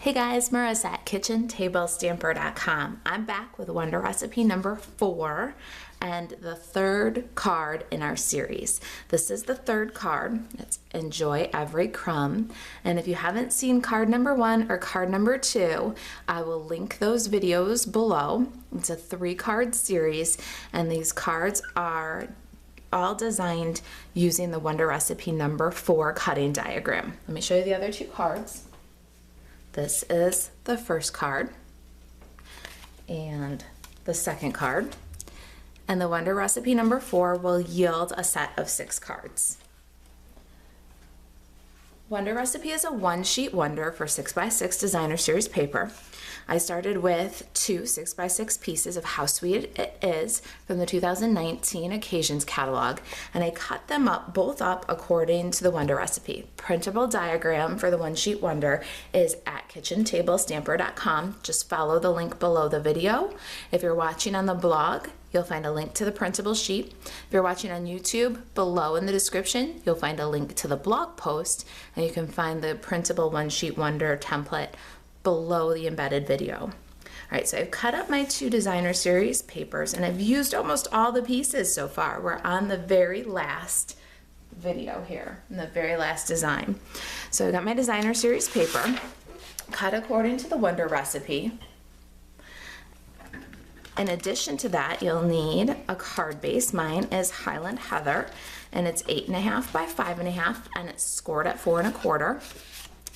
Hey guys, Marisa at KitchenTableStamper.com. I'm back with Wonder Recipe number 4 and the third card in our series. This is the third card. It's Enjoy Every Crumb. And if you haven't seen card number 1 or card number 2, I will link those videos below. It's a 3-card series, and these cards are all designed using the Wonder Recipe number 4 cutting diagram. Let me show you the other 2 cards. This is the first card and the second card. And the Wonder Recipe number 4 will yield a set of 6 cards. Wonder Recipe is a 1-sheet wonder for 6x6 designer series paper. I started with 2 6x6 pieces of How Sweet It Is from the 2019 Occasions catalog, and I cut them up both up according to the Wonder Recipe. Printable diagram for the 1-sheet wonder is at KitchenTableStamper.com. Just follow the link below the video. If you're watching on the blog, you'll find a link to the printable sheet. If you're watching on YouTube, below in the description, you'll find a link to the blog post, and you can find the printable 1-sheet wonder template below the embedded video. All right, so I've cut up my 2 designer series papers, and I've used almost all the pieces so far. We're on the very last video here, in the very last design. So I got my designer series paper, cut according to the Wonder Recipe. In addition to that, you'll need a card base. Mine is Highland Heather, and it's 8.5 by 5.5, and it's scored at 4 1/4.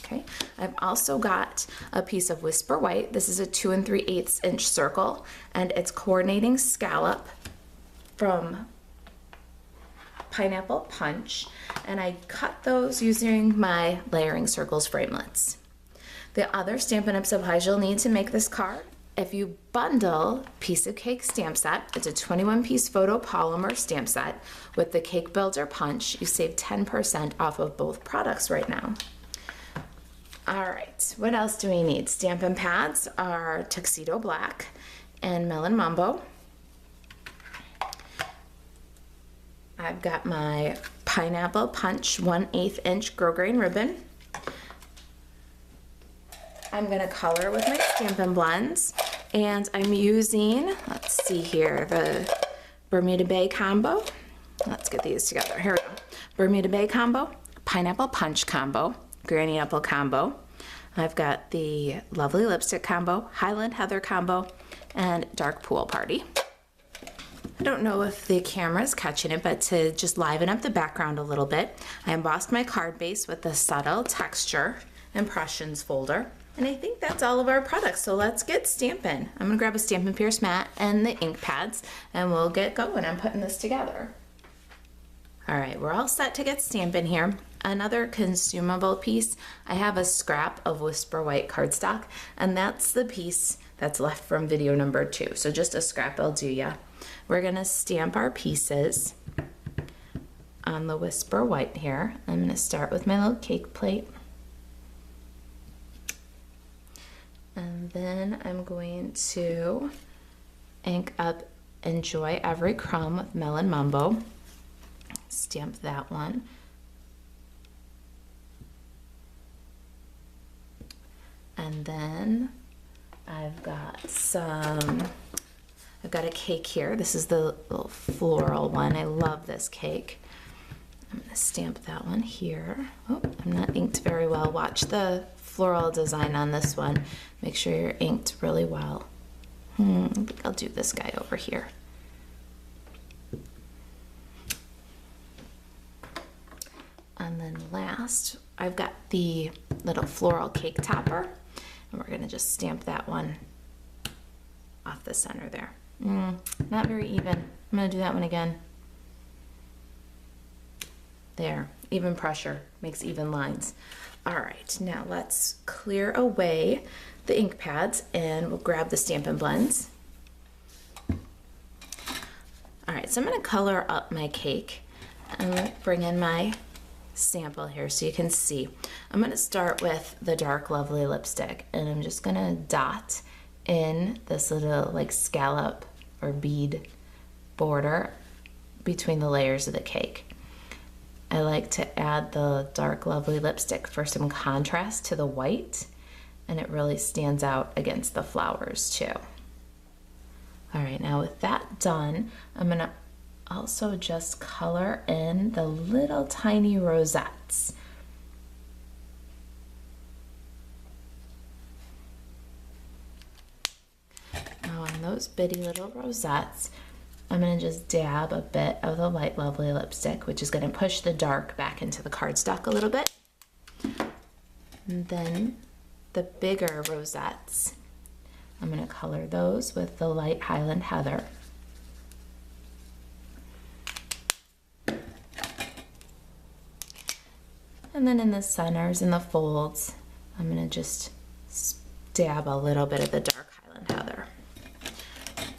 Okay, I've also got a piece of Whisper White. This is a 2 3/8 inch circle, and it's coordinating scallop from Pineapple Punch, and I cut those using my layering circles framelits. The other Stampin' Up supplies you'll need to make this card: if you bundle Piece of Cake stamp set, it's a 21-piece photopolymer stamp set with the Cake Builder Punch. You save 10% off of both products right now. All right, what else do we need? Stampin' pads are Tuxedo Black and Melon Mambo. I've got my Pineapple Punch 1/8 inch grosgrain ribbon. I'm gonna color with my Stampin' blends, and I'm using, let's see here, the Bermuda Bay combo. Let's get these together. Here we go. Bermuda Bay combo, Pineapple Punch combo, Granny Apple combo. I've got the Lovely Lipstick combo, Highland Heather combo, and Dark Pool Party. I don't know if the camera's catching it, but to just liven up the background a little bit, I embossed my card base with the Subtle Texture Impressions folder. And I think that's all of our products, so let's get stamping. I'm gonna grab a Stampin' Pierce mat and the ink pads, and we'll get going on putting this together. All right, we're all set to get stamping here. Another consumable piece, I have a scrap of Whisper White cardstock, and that's the piece that's left from video number 2. So just a scrap will do ya. We're gonna stamp our pieces on the Whisper White here. I'm gonna start with my little cake plate. And then I'm going to ink up Enjoy Every Crumb with Melon Mambo. Stamp that one. And then I've got a cake here. This is the little floral one. I love this cake. I'm gonna stamp that one here. Oh, I'm not inked very well. Watch the floral design on this one. Make sure you're inked really well. I think I'll do this guy over here. And then last, I've got the little floral cake topper, and we're gonna just stamp that one off the center there. Not very even. I'm gonna do that one again. There, even pressure makes even lines. All right, now let's clear away the ink pads, and we'll grab the Stampin' blends. All right, so I'm gonna color up my cake. I'm gonna bring in my sample here so you can see. I'm gonna start with the dark Lovely Lipstick, and I'm just gonna dot in this little like scallop or bead border between the layers of the cake. I like to add the dark Lovely Lipstick for some contrast to the white, and it really stands out against the flowers too. All right, now with that done, I'm gonna also just color in the little tiny rosettes. Now on those bitty little rosettes, I'm gonna just dab a bit of the Light Lovely lipstick, which is gonna push the dark back into the cardstock a little bit. And then the bigger rosettes, I'm gonna color those with the light Highland Heather. And then in the centers and the folds, I'm gonna just dab a little bit of the dark Highland Heather.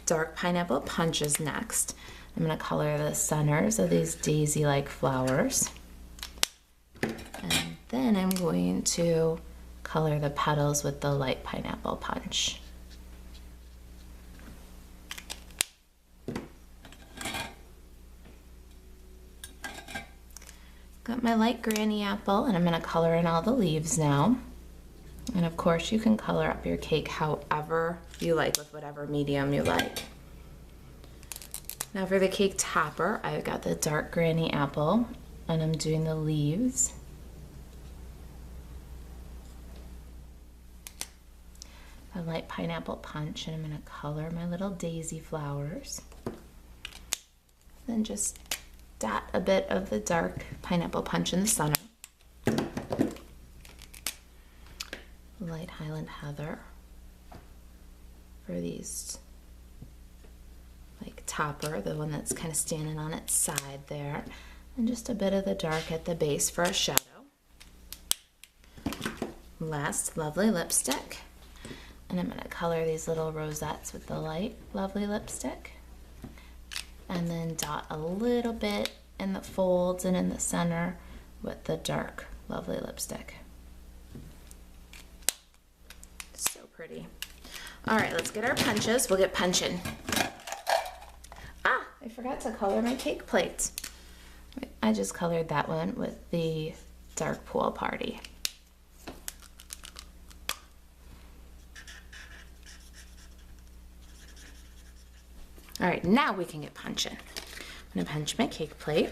Dark Pineapple Punch is next. I'm gonna color the centers of these daisy-like flowers. And then I'm going to color the petals with the light Pineapple Punch. Got my light Granny Apple, and I'm gonna color in all the leaves now. And of course you can color up your cake however you like, with whatever medium you like. Now for the cake topper, I've got the dark Granny Apple, and I'm doing the leaves. A light Pineapple Punch, and I'm gonna color my little daisy flowers. Then just dot a bit of the dark Pineapple Punch in the center. Light Highland Heather for these, like topper, the one that's kind of standing on its side there, and just a bit of the dark at the base for a shadow. Last, Lovely lipstick, and I'm going to color these little rosettes with the light Lovely lipstick, and then dot a little bit in the folds and in the center with the dark Lovely lipstick. So pretty. All right, let's get our punches. We'll get punching. Ah, I forgot to color my cake plate. I just colored that one with the dark Pool Party. All right, now we can get punching. I'm gonna punch my cake plate.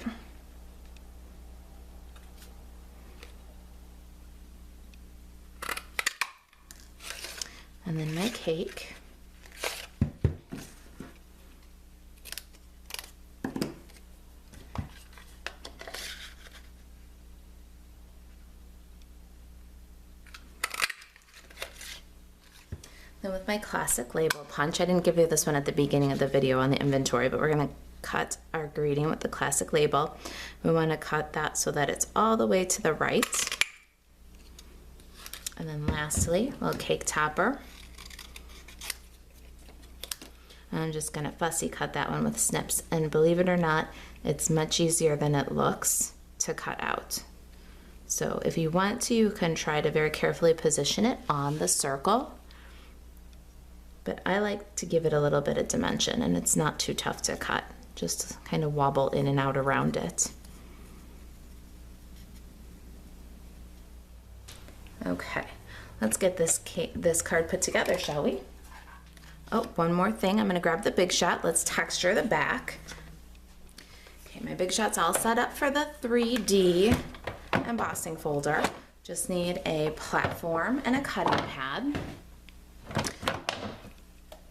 And then my cake. Then with my classic label punch, I didn't give you this one at the beginning of the video on the inventory, but we're gonna cut our greeting with the classic label. We wanna cut that so that it's all the way to the right. And then lastly, a little cake topper. I'm just gonna fussy cut that one with snips, and believe it or not, it's much easier than it looks to cut out. So if you want to, you can try to very carefully position it on the circle, but I like to give it a little bit of dimension, and it's not too tough to cut. Just kind of wobble in and out around it. Okay, let's get this card put together, shall we? Oh, one more thing. I'm gonna grab the Big Shot. Let's texture the back. Okay, my Big Shot's all set up for the 3D embossing folder. Just need a platform and a cutting pad.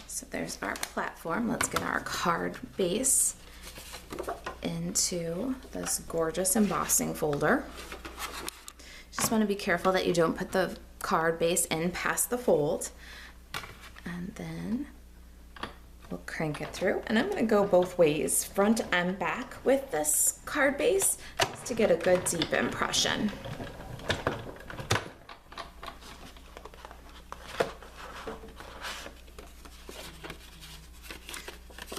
So there's our platform. Let's get our card base into this gorgeous embossing folder. Just want to be careful that you don't put the card base in past the fold. And then we'll crank it through. And I'm going to go both ways, front and back with this card base, just to get a good deep impression.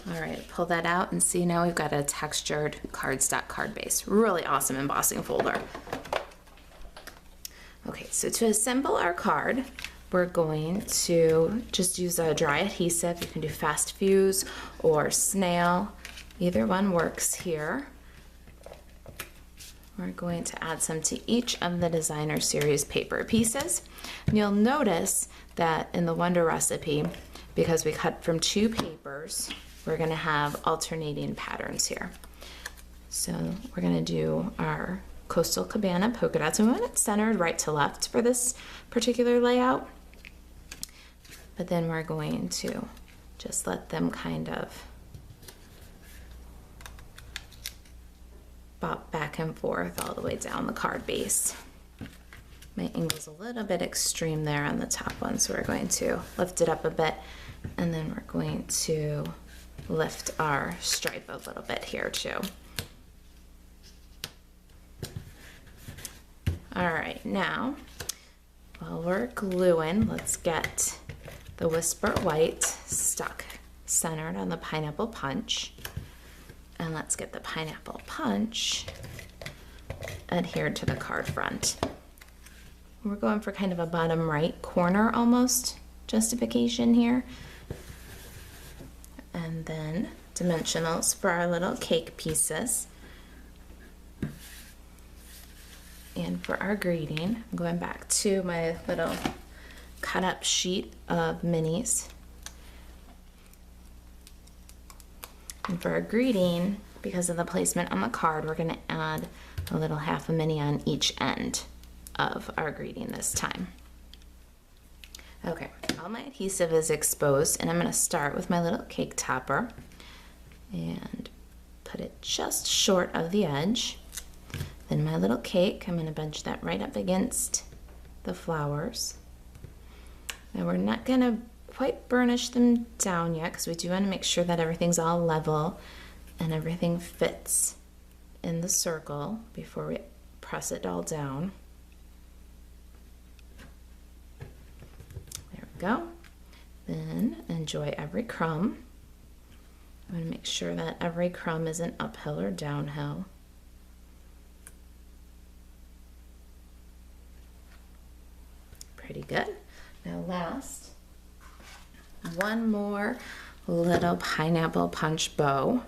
All right, pull that out and see, now we've got a textured cardstock card base. Really awesome embossing folder. Okay, so to assemble our card, we're going to just use a dry adhesive. You can do Fast Fuse or Snail. Either one works here. We're going to add some to each of the designer series paper pieces. And you'll notice that in the Wonder recipe, because we cut from 2 papers, we're gonna have alternating patterns here. So we're gonna do our Coastal Cabana polka dots. We want it centered right to left for this particular layout. But then we're going to just let them kind of bop back and forth all the way down the card base. My angle's a little bit extreme there on the top one, so we're going to lift it up a bit, and then we're going to lift our stripe a little bit here too. All right, now while we're gluing, let's get the Whisper White stuck centered on the pineapple punch. And let's get the pineapple punch adhered to the card front. We're going for kind of a bottom right corner almost justification here. And then dimensionals for our little cake pieces. And for our greeting, I'm going back to my little cut up sheet of minis. And for our greeting, because of the placement on the card, we're going to add a little half a mini on each end of our greeting this time. Okay, all my adhesive is exposed, and I'm going to start with my little cake topper and put it just short of the edge. Then my little cake, I'm going to bunch that right up against the flowers. Now we're not going to quite burnish them down yet because we do want to make sure that everything's all level and everything fits in the circle before we press it all down. There we go. Then enjoy every crumb. I'm going to make sure that every crumb isn't uphill or downhill. Pretty good. Now last, one more little pineapple punch bow.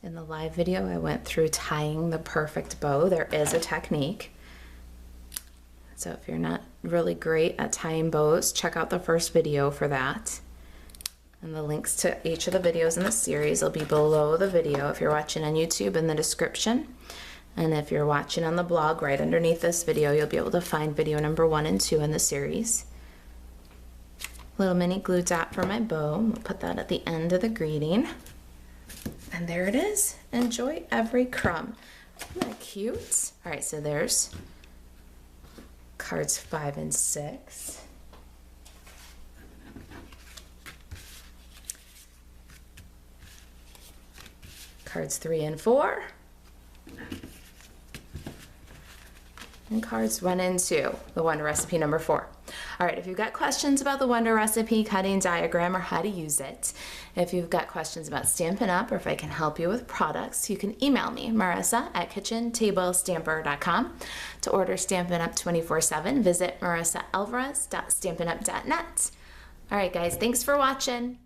In the live video, I went through tying the perfect bow. There is a technique. So if you're not really great at tying bows, check out the first video for that. And the links to each of the videos in the series will be below the video if you're watching on YouTube in the description. And if you're watching on the blog right underneath this video, you'll be able to find video number 1 and 2 in the series. Little mini glue dot for my bow. We'll put that at the end of the greeting. And there it is. Enjoy every crumb. Isn't that cute? All right, so there's cards 5 and 6. Cards 3 and 4. And cards 1 and 2, the Wonder recipe number 4. All right, if you've got questions about the Wonder recipe, cutting diagram, or how to use it, if you've got questions about Stampin' Up, or if I can help you with products, you can email me, marisa@kitchentablestamper.com. To order Stampin' Up 24/7, visit marisaalvarez.stampinup.net. All right, guys, thanks for watching.